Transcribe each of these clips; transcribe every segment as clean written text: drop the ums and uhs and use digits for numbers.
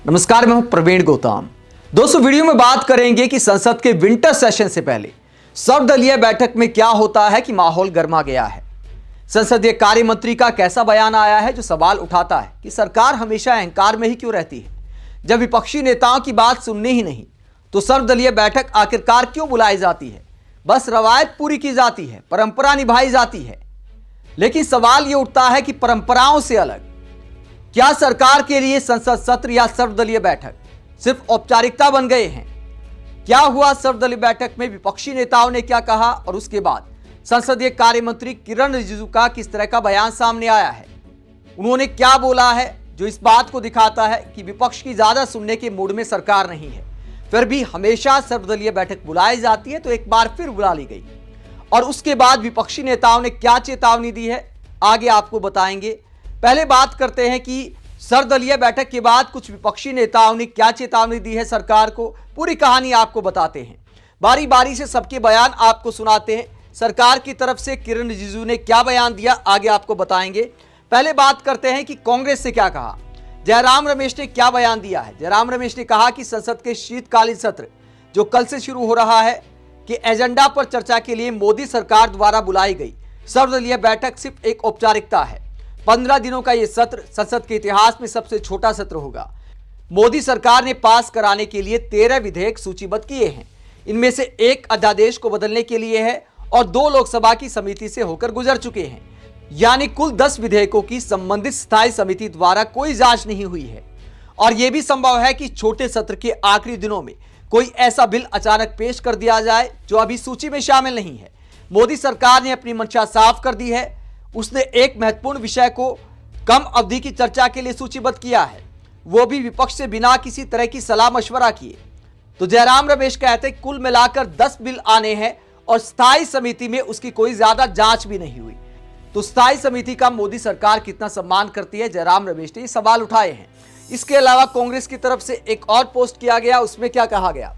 नमस्कार, मैं हूं प्रवीण गौतम। दोस्तों, वीडियो में बात करेंगे कि संसद के विंटर सेशन से पहले सर्वदलीय बैठक में क्या होता है कि माहौल गर्मा गया है। संसदीय कार्य मंत्री का कैसा बयान आया है जो सवाल उठाता है कि सरकार हमेशा अहंकार में ही क्यों रहती है। जब विपक्षी नेताओं की बात सुननी ही नहीं तो सर्वदलीय बैठक आखिरकार क्यों बुलाई जाती है। बस रवायत पूरी की जाती है, परंपरा निभाई जाती है। लेकिन सवाल यह उठता है कि परंपराओं से अलग क्या सरकार के लिए संसद सत्र या सर्वदलीय बैठक सिर्फ औपचारिकता बन गए हैं। क्या हुआ सर्वदलीय बैठक में, विपक्षी नेताओं ने क्या कहा और उसके बाद संसदीय कार्य मंत्री किरण रिजिजू का किस तरह का बयान सामने आया है। उन्होंने क्या बोला है जो इस बात को दिखाता है कि विपक्ष की ज्यादा सुनने के मूड में सरकार नहीं है। फिर भी हमेशा सर्वदलीय बैठक बुलाई जाती है तो एक बार फिर बुला ली गई और उसके बाद विपक्षी नेताओं ने क्या चेतावनी दी है आगे आपको बताएंगे। पहले बात करते हैं कि सर्वदलीय बैठक के बाद कुछ विपक्षी नेताओं ने क्या चेतावनी दी है सरकार को। पूरी कहानी आपको बताते हैं, बारी बारी से सबके बयान आपको सुनाते हैं। सरकार की तरफ से किरण रिजिजू ने क्या बयान दिया आगे आपको बताएंगे। पहले बात करते हैं कि कांग्रेस से क्या कहा। जयराम रमेश ने क्या बयान दिया है। जयराम रमेश ने कहा कि संसद के शीतकालीन सत्र जो कल से शुरू हो रहा है कि एजेंडा पर चर्चा के लिए मोदी सरकार द्वारा बुलाई गई सर्वदलीय बैठक सिर्फ एक औपचारिकता है। 15 दिनों का यह सत्र संसद के इतिहास में सबसे छोटा सत्र होगा। मोदी सरकार ने पास कराने के लिए 13 विधेयक सूचीबद्ध किए हैं। इनमें से एक अध्यादेश को बदलने के लिए है और 2 लोकसभा की समिति से होकर गुजर चुके हैं। यानी कुल 10 विधेयकों की संबंधित स्थायी समिति द्वारा कोई जांच नहीं हुई है। और यह भी संभव है कि छोटे सत्र के आखिरी दिनों में कोई ऐसा बिल अचानक पेश कर दिया जाए जो अभी सूची में शामिल नहीं है। मोदी सरकार ने अपनी मंशा साफ कर दी है। उसने एक महत्वपूर्ण विषय को कम अवधि की चर्चा के लिए सूचीबद्ध किया है, वो भी विपक्ष से बिना किसी तरह की सलाह मशवरा किए। तो जयराम रमेश कहते हैं कुल मिलाकर 10 बिल आने हैं और स्थायी समिति में उसकी कोई ज्यादा जांच भी नहीं हुई। तो स्थायी समिति का मोदी सरकार कितना सम्मान करती है, जयराम रमेश ने ये सवाल उठाए हैं। इसके अलावा कांग्रेस की तरफ से एक और पोस्ट किया गया, उसमें क्या कहा गया।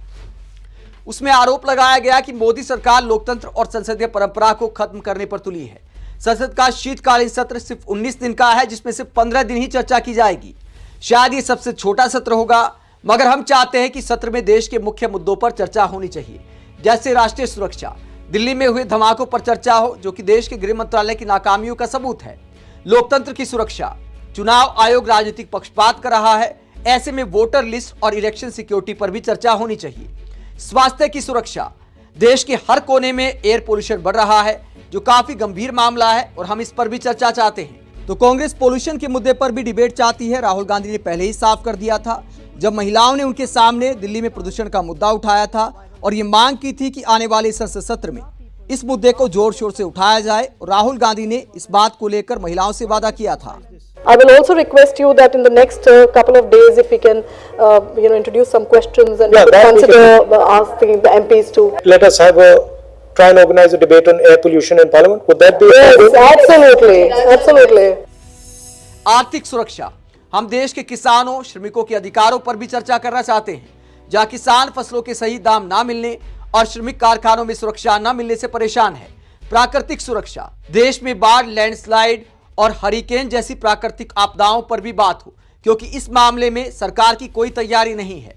उसमें आरोप लगाया गया कि मोदी सरकार लोकतंत्र और संसदीय परंपरा को खत्म करने पर तुली है। संसद का शीतकालीन सत्र सिर्फ 19 दिन का है जिसमें सिर्फ 15 दिन ही चर्चा की जाएगी। शायद ये सबसे छोटा सत्र होगा, मगर हम चाहते हैं कि सत्र में देश के मुख्य मुद्दों पर चर्चा होनी चाहिए, जैसे राष्ट्रीय सुरक्षा, दिल्ली में हुए धमाकों पर चर्चा हो जो कि देश के गृह मंत्रालय की नाकामियों का सबूत है, लोकतंत्र की सुरक्षा, चुनाव आयोग राजनीतिक पक्षपात कर रहा है, ऐसे में वोटर लिस्ट और इलेक्शन सिक्योरिटी पर भी चर्चा होनी चाहिए, स्वास्थ्य की सुरक्षा, देश के हर कोने में एयर पोल्यूशन बढ़ रहा है जो काफी गंभीर मामला है और हम इस पर भी चर्चा चाहते हैं। तो कांग्रेस पोल्यूशन के मुद्दे पर भी डिबेट चाहती है। राहुल गांधी ने पहले ही साफ कर दिया था जब महिलाओं ने उनके सामने दिल्ली में प्रदूषण का मुद्दा उठाया था और ये मांग की थी कि आने वाले संसद सत्र में इस मुद्दे को जोर शोर से उठाया जाए और राहुल गांधी ने इस बात को लेकर महिलाओं से वादा किया था। I will also request you that in the next couple of days, if we can, introduce some questions and consider asking the MPs to. Let us try and organize a debate on air pollution in Parliament. Would that be? Yes, absolutely, absolutely. आर्थिक सुरक्षा, हम देश के किसानों, श्रमिकों के अधिकारों पर भी चर्चा करना चाहते हैं, जहां किसान फसलों के सही दाम ना मिलने और श्रमिक कारखानों में सुरक्षा न मिलने से परेशान है। प्राकृतिक सुरक्षा, देश में बाढ़, लैंडस्लाइड और हरिकेन जैसी प्राकृतिक आपदाओं पर भी बात हो, क्योंकि इस मामले में सरकार की कोई तैयारी नहीं है।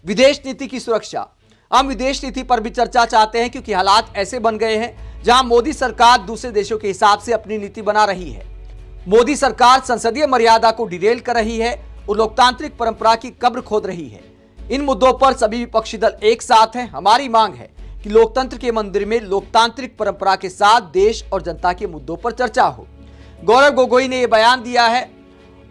विदेश नीति की सुरक्षा, हम विदेश नीति पर भी चर्चा चाहते हैं क्योंकि हालात ऐसे बन गए हैं जहां मोदी सरकार दूसरे देशों के हिसाब से अपनी नीति बना रही है। मोदी सरकार संसदीय मर्यादा को डिरेल कर रही है और लोकतांत्रिक परंपरा की कब्र खोद रही है। इन मुद्दों पर सभी विपक्षी दल एक साथ हैं। हमारी मांग है कि लोकतंत्र के मंदिर में लोकतांत्रिक परंपरा के साथ देश और जनता के मुद्दों पर चर्चा हो। गौरव गोगोई ने यह बयान दिया है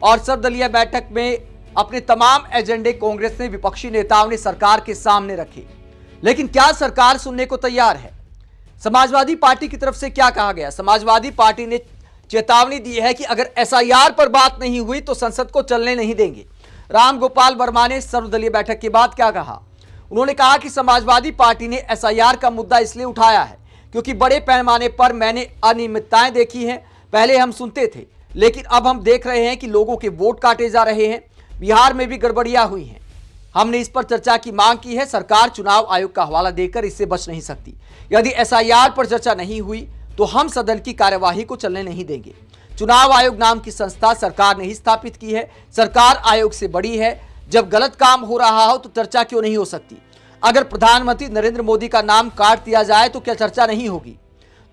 और सर्वदलीय बैठक में अपने तमाम एजेंडे कांग्रेस ने, विपक्षी नेताओं ने सरकार के सामने रखे। लेकिन क्या सरकार सुनने को तैयार है। समाजवादी पार्टी की तरफ से क्या कहा गया। समाजवादी पार्टी ने चेतावनी दी है कि अगर एसआईआर पर बात नहीं हुई तो संसद को चलने नहीं देंगे। राम गोपाल वर्मा ने सर्वदलीय बैठक के बाद क्या कहा। उन्होंने कहा कि समाजवादी पार्टी ने एसआईआर का मुद्दा इसलिए उठाया है क्योंकि बड़े पैमाने पर मैंने अनियमितताएं देखी हैं। पहले हम सुनते थे लेकिन अब हम देख रहे हैं कि लोगों के वोट काटे जा रहे हैं। बिहार में भी गड़बड़ियां हुई हैं। हमने इस पर चर्चा की मांग की है। सरकार चुनाव आयोग का हवाला देकर इससे बच नहीं सकती। यदि एसआईआर पर चर्चा नहीं हुई तो हम सदन की कार्यवाही को चलने नहीं देंगे। चुनाव आयोग नाम की संस्था सरकार ने ही स्थापित की है। सरकार आयोग से बड़ी है। जब गलत काम हो रहा हो तो चर्चा क्यों नहीं हो सकती? अगर प्रधानमंत्री नरेंद्र मोदी का नाम काट दिया जाए तो क्या चर्चा नहीं होगी?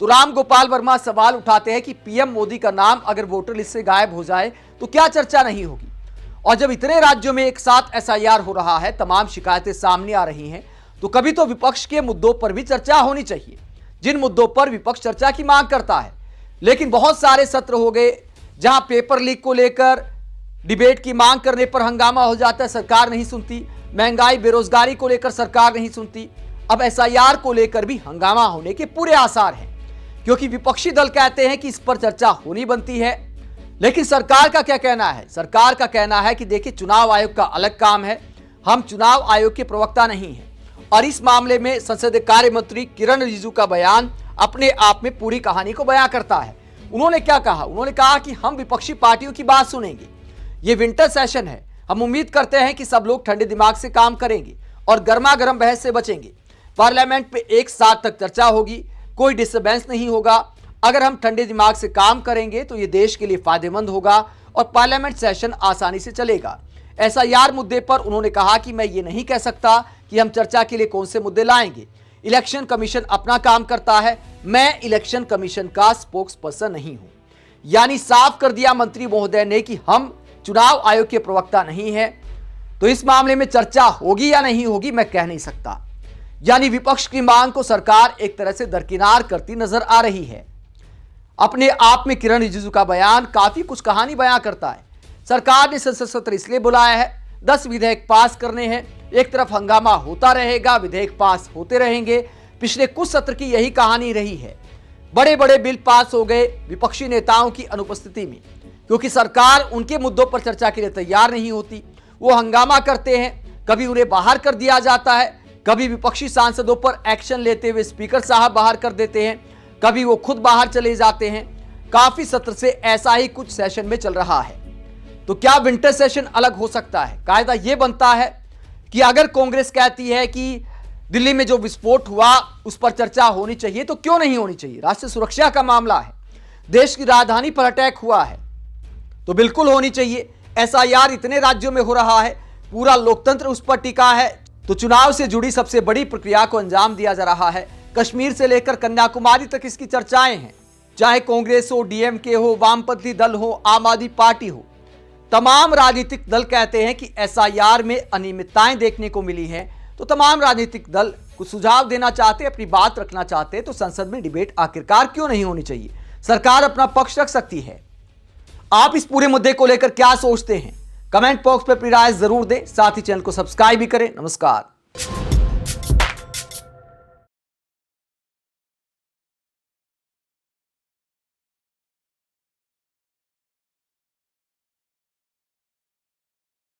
तो राम गोपाल वर्मा सवाल उठाते हैं कि पीएम मोदी का नाम अगर वोटर लिस्ट से गायब हो जाए तो क्या चर्चा नहीं होगी? और जब इतने राज्यों में एक साथ एसआईआर हो रहा है, तमाम शिकायतें सामने आ रही हैं, तो कभी तो विपक्ष के मुद्दों पर भी चर्चा होनी चाहिए, जिन मुद्दों पर विपक्ष चर्चा की मांग करता है। लेकिन बहुत सारे सत्र हो गए जहां पेपर लीक को लेकर डिबेट की मांग करने पर हंगामा हो जाता है, सरकार नहीं सुनती। महंगाई बेरोजगारी को लेकर सरकार नहीं सुनती। अब एसआईआर को लेकर भी हंगामा होने के पूरे आसार हैं, क्योंकि विपक्षी दल कहते हैं कि इस पर चर्चा होनी बनती है। लेकिन सरकार का क्या कहना है? सरकार का कहना है कि देखिए, चुनाव आयोग का अलग काम है, हम चुनाव आयोग के प्रवक्ता नहीं हैं। और इस मामले में संसदीय कार्य मंत्री किरण रिजिजू का बयान अपने आप में पूरी कहानी को बयां करता है। उन्होंने क्या कहा? उन्होंने कहा कि हम विपक्षी पार्टियों की बात सुनेंगे। ये विंटर सेशन है, हम उम्मीद करते हैं कि सब लोग ठंडे दिमाग से काम करेंगे और गर्मा गर्म बहस से बचेंगे। पार्लियामेंट पे एक साथ तक चर्चा होगी, कोई डिस्टर्बेंस नहीं होगा। अगर हम ठंडे दिमाग से काम करेंगे तो ये देश के लिए फायदेमंद होगा और पार्लियामेंट सेशन आसानी से चलेगा। एसआईआर मुद्दे पर उन्होंने कहा कि मैं ये नहीं कह सकता कि हम चर्चा के लिए कौन से मुद्दे लाएंगे। इलेक्शन कमीशन अपना काम करता है, मैं इलेक्शन कमीशन का स्पोक्स पर्सन नहीं हूं। यानी साफ कर दिया मंत्री महोदय ने कि हम चुनाव आयोग के प्रवक्ता नहीं है। तो इस मामले में चर्चा होगी या नहीं होगी मैं कह नहीं सकता। यानी विपक्ष की मांग को सरकार एक तरह से दरकिनार करती नजर आ रही है। अपने आप में किरण रिजिजू का बयान काफी कुछ कहानी बयां करता है। सरकार ने संसद सत्र इसलिए बुलाया है, 10 विधेयक पास करने हैं। एक तरफ हंगामा होता रहेगा, विधेयक पास होते रहेंगे। पिछले कुछ सत्र की यही कहानी रही है। बड़े बड़े बिल पास हो गए विपक्षी नेताओं की अनुपस्थिति में, क्योंकि सरकार उनके मुद्दों पर चर्चा के लिए तैयार नहीं होती। वो हंगामा करते हैं, कभी उन्हें बाहर कर दिया जाता है, कभी विपक्षी सांसदों पर एक्शन लेते हुए स्पीकर साहब बाहर कर देते हैं, कभी वो खुद बाहर चले जाते हैं। काफी सत्र से ऐसा ही कुछ सेशन में चल रहा है। तो क्या विंटर सेशन अलग हो सकता है? कायदा यह बनता है कि अगर कांग्रेस कहती है कि दिल्ली में जो विस्फोट हुआ उस पर चर्चा होनी चाहिए, तो क्यों नहीं होनी चाहिए? राष्ट्रीय सुरक्षा का मामला है, देश की राजधानी पर अटैक हुआ है, तो बिल्कुल होनी चाहिए। एसआईआर इतने राज्यों में हो रहा है, पूरा लोकतंत्र उस पर टिका है। तो चुनाव से जुड़ी सबसे बड़ी प्रक्रिया को अंजाम दिया जा रहा है। कश्मीर से लेकर कन्याकुमारी तक इसकी चर्चाएं हैं, चाहे कांग्रेस हो, डीएमके हो, वामपंथी दल हो, आम आदमी पार्टी हो। तमाम राजनीतिक दल कहते हैं कि एसआईआर में अनियमितताएं देखने को मिली हैं। तो तमाम राजनीतिक दल कुछ सुझाव देना चाहते, अपनी बात रखना चाहते, तो संसद में डिबेट आखिरकार क्यों नहीं होनी चाहिए? सरकार अपना पक्ष रख सकती है। आप इस पूरे मुद्दे को लेकर क्या सोचते हैं? कमेंट बॉक्स पर अपनी राय जरूर दें, साथ ही चैनल को सब्सक्राइब भी करें। नमस्कार।